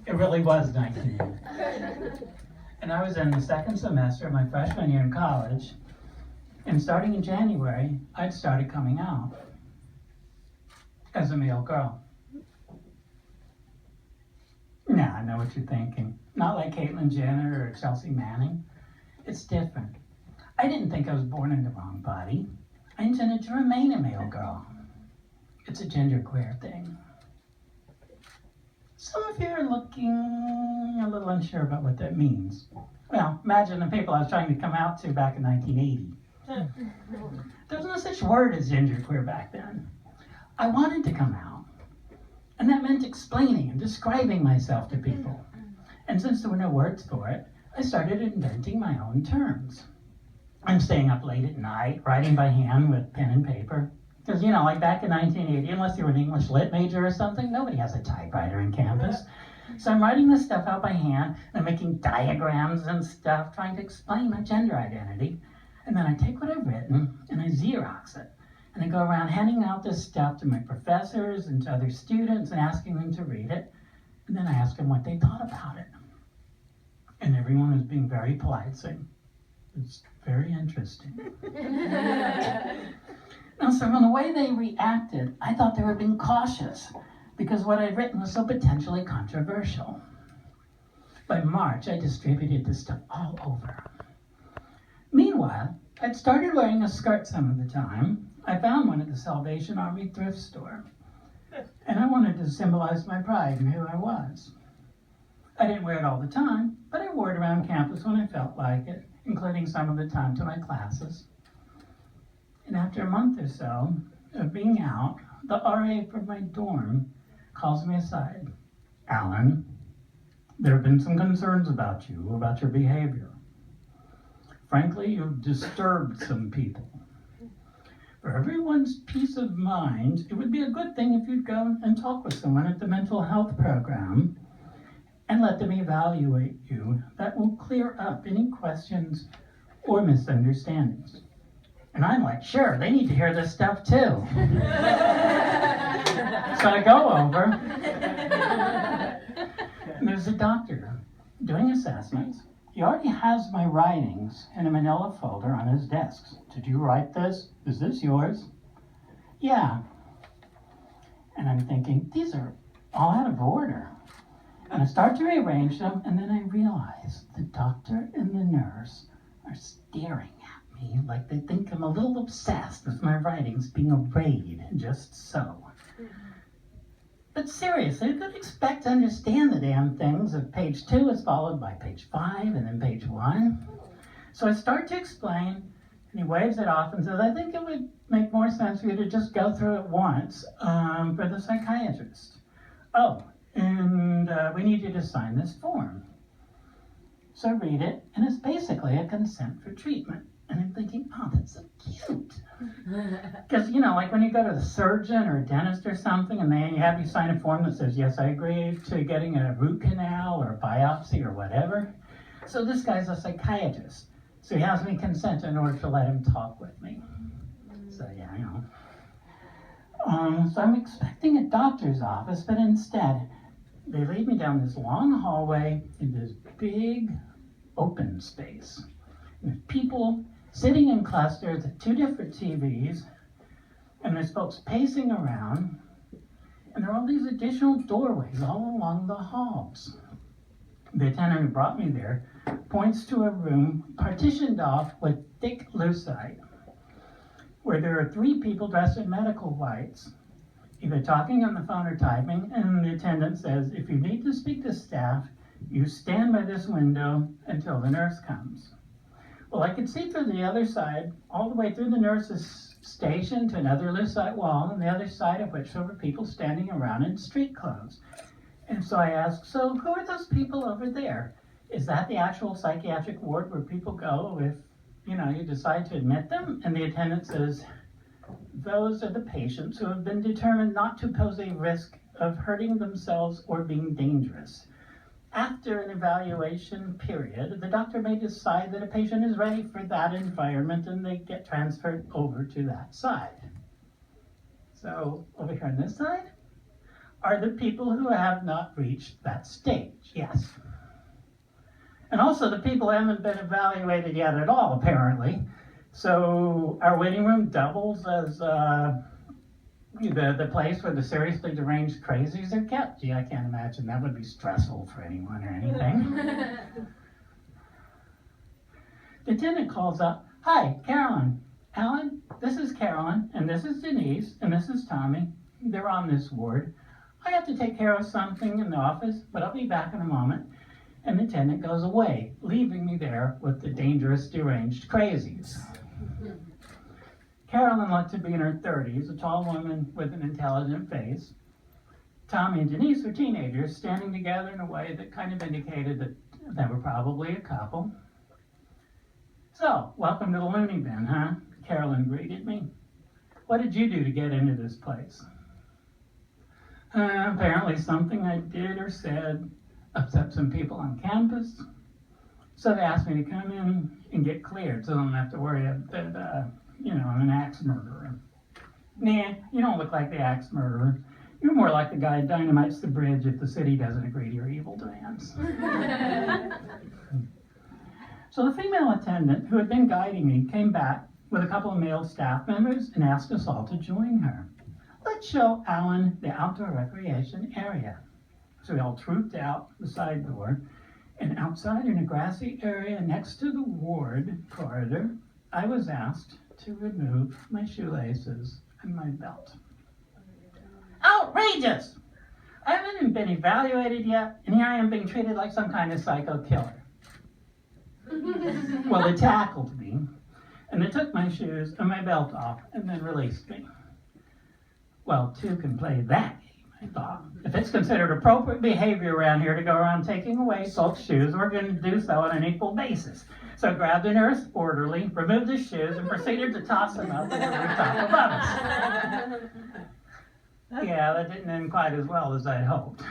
It really was 1980. And I was in the second semester of my freshman year in college, and starting in January, I'd started coming out as a male girl. Now, I know what you're thinking. Not like Caitlyn Jenner or Chelsea Manning. It's different. I didn't think I was born in the wrong body. I intended to remain a male girl. It's a genderqueer thing. Some of you are looking a little unsure about what that means. Well, imagine the people I was trying to come out to back in 1980. There was no such word as genderqueer back then. I wanted to come out, and that meant explaining and describing myself to people. And since there were no words for it, I started inventing my own terms. I'm staying up late at night, writing by hand with pen and paper. Because, you know, like back in 1980, unless you were an English lit major or something, nobody has a typewriter in campus. So I'm writing this stuff out by hand, and I'm making diagrams and stuff, trying to explain my gender identity. And then I take what I've written, and I Xerox it. And I go around handing out this stuff to my professors and to other students and asking them to read it. And then I ask them what they thought about it. And everyone was being very polite, saying, "It's very interesting." Now, so from the way they reacted, I thought they were being cautious because what I'd written was so potentially controversial. By March, I distributed this stuff all over. Meanwhile, I'd started wearing a skirt some of the time. I found one at the Salvation Army thrift store, and I wanted to symbolize my pride in who I was. I didn't wear it all the time, but I wore it around campus when I felt like it, including some of the time to my classes. And after a month or so of being out, the RA from my dorm calls me aside. "Allan, there have been some concerns about you, about your behavior. Frankly, you've disturbed some people. For everyone's peace of mind, it would be a good thing if you'd go and talk with someone at the mental health program and let them evaluate you. That will clear up any questions or misunderstandings." And I'm like, sure, they need to hear this stuff too. So I go over, and there's a doctor doing assessments. He already has my writings in a manila folder on his desk. "Did you write this? Is this yours?" "Yeah." And I'm thinking, these are all out of order. And I start to rearrange them, and then I realize the doctor and the nurse are staring at me like they think I'm a little obsessed with my writings being arrayed just so. But seriously, you could expect to understand the damn things if page 2 is followed by page 5 and then page 1. So I start to explain, and he waves it off and says, "I think it would make more sense for you to just go through it once for the psychiatrist. Oh, and we need you to sign this form." So I read it, and it's basically a consent for treatment. And I'm thinking, oh, that's so cute. Because, you know, like when you go to the surgeon or a dentist or something, and you have you sign a form that says, "Yes, I agree to getting a root canal or a biopsy or whatever." So this guy's a psychiatrist. So he has me consent in order to let him talk with me. So yeah, you know. So I'm expecting a doctor's office, but instead, they lead me down this long hallway in this big open space. With people sitting in clusters at 2 different TVs, and there's folks pacing around, and there are all these additional doorways all along the halls. The attendant who brought me there points to a room partitioned off with thick lucite, where there are 3 people dressed in medical whites, either talking on the phone or typing, and the attendant says, "If you need to speak to staff, you stand by this window until the nurse comes." Well, I could see through the other side, all the way through the nurse's station to another lucite wall, on the other side of which there were people standing around in street clothes. And so I asked, "So who are those people over there? Is that the actual psychiatric ward where people go if, you decide to admit them?" And the attendant says, "Those are the patients who have been determined not to pose a risk of hurting themselves or being dangerous. After an evaluation period, the doctor may decide that a patient is ready for that environment and they get transferred over to that side." So over here on this side are the people who have not reached that stage, yes. And also the people haven't been evaluated yet at all, apparently. So our waiting room doubles as the place where the seriously deranged crazies are kept. Gee, I can't imagine that would be stressful for anyone or anything. The attendant calls up, "Hi, Carolyn. Allan, this is Carolyn, and this is Denise, and this is Tommy. They're on this ward. I have to take care of something in the office, but I'll be back in a moment." And the attendant goes away, leaving me there with the dangerous, deranged crazies. Carolyn looked to be in her 30s, a tall woman with an intelligent face. Tommy and Denise were teenagers, standing together in a way that kind of indicated that they were probably a couple. "So, welcome to the loony bin, huh?" Carolyn greeted me. "What did you do to get into this place?" Apparently something I did or said upset some people on campus. So they asked me to come in and get cleared so they don't have to worry that, I'm an axe murderer. "Nah, you don't look like the axe murderer. You're more like the guy who dynamites the bridge if the city doesn't agree to your evil demands." So the female attendant who had been guiding me came back with a couple of male staff members and asked us all to join her. "Let's show Allan the outdoor recreation area." So we all trooped out the side door, and outside in a grassy area next to the ward corridor, I was asked to remove my shoelaces and my belt. Outrageous! I haven't been evaluated yet, and here I am being treated like some kind of psycho killer. Well, they tackled me, and they took my shoes and my belt off, and then released me. Well, two can play that game, I thought. If it's considered appropriate behavior around here to go around taking away folks' shoes, we're going to do so on an equal basis. So I grabbed a nurse orderly, removed his shoes, and proceeded to toss them up at the rooftop above us. Yeah, that didn't end quite as well as I'd hoped.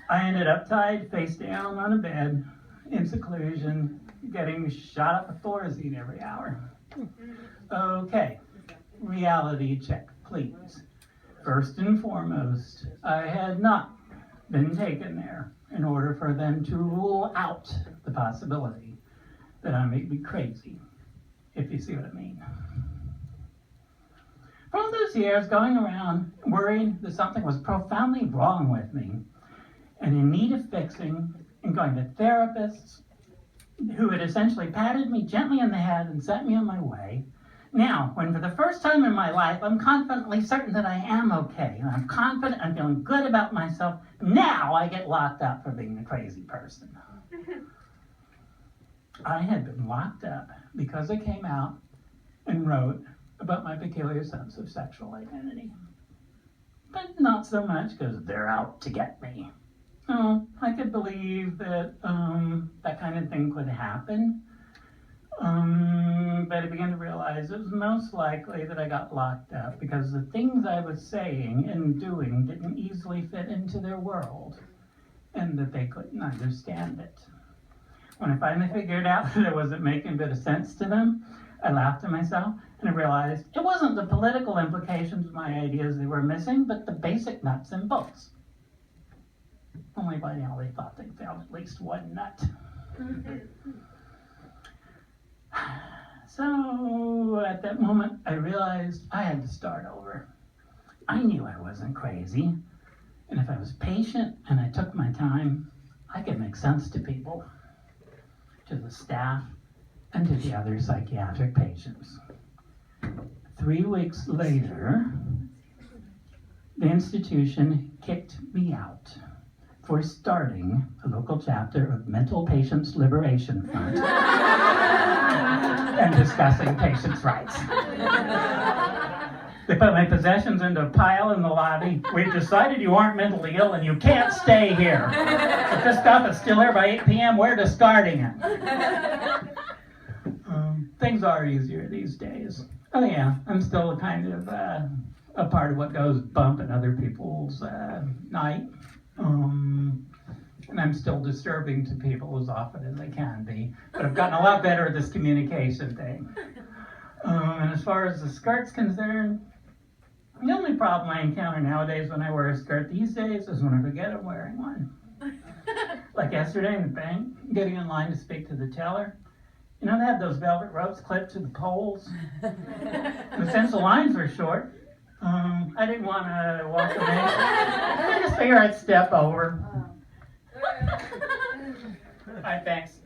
I ended up tied face down on a bed in seclusion, getting shot up with Thorazine every hour. Okay, reality check, please. First and foremost, I had not been taken there in order for them to rule out the possibility that I may be crazy, if you see what I mean. For all those years going around worried that something was profoundly wrong with me and in need of fixing, and going to therapists who had essentially patted me gently on the head and sent me on my way. Now, when for the first time in my life, I'm confidently certain that I am okay, and I'm confident, I'm feeling good about myself, now I get locked up for being a crazy person. I had been locked up because I came out and wrote about my peculiar sense of sexual identity. But not so much because they're out to get me. Oh, I could believe that that kind of thing could happen. But I began to realize it was most likely that I got locked up because the things I was saying and doing didn't easily fit into their world, and that they couldn't understand it. When I finally figured out that it wasn't making a bit of sense to them, I laughed to myself, and I realized it wasn't the political implications of my ideas they were missing, but the basic nuts and bolts. Only by now they thought they found at least one nut. So at that moment, I realized I had to start over. I knew I wasn't crazy, and if I was patient and I took my time, I could make sense to people, to the staff, and to the other psychiatric patients. 3 weeks later, the institution kicked me out for starting a local chapter of Mental Patients Liberation Front and discussing patients' rights. They put my possessions into a pile in the lobby. "We've decided you aren't mentally ill and you can't stay here. If this stuff is still here by 8 p.m., we're discarding it." Things are easier these days. Oh yeah, I'm still kind of a part of what goes bump in other people's night. And I'm still disturbing to people as often as I can be. But I've gotten a lot better at this communication thing. And as far as the skirt's concerned, The only problem I encounter nowadays when I wear a skirt these days is when I forget I'm wearing one. Like yesterday in the bank, getting in line to speak to the teller. You know, they had those velvet ropes clipped to the poles. And since the lines were short, I didn't want to walk away. I just figured I'd step over. All right, thanks.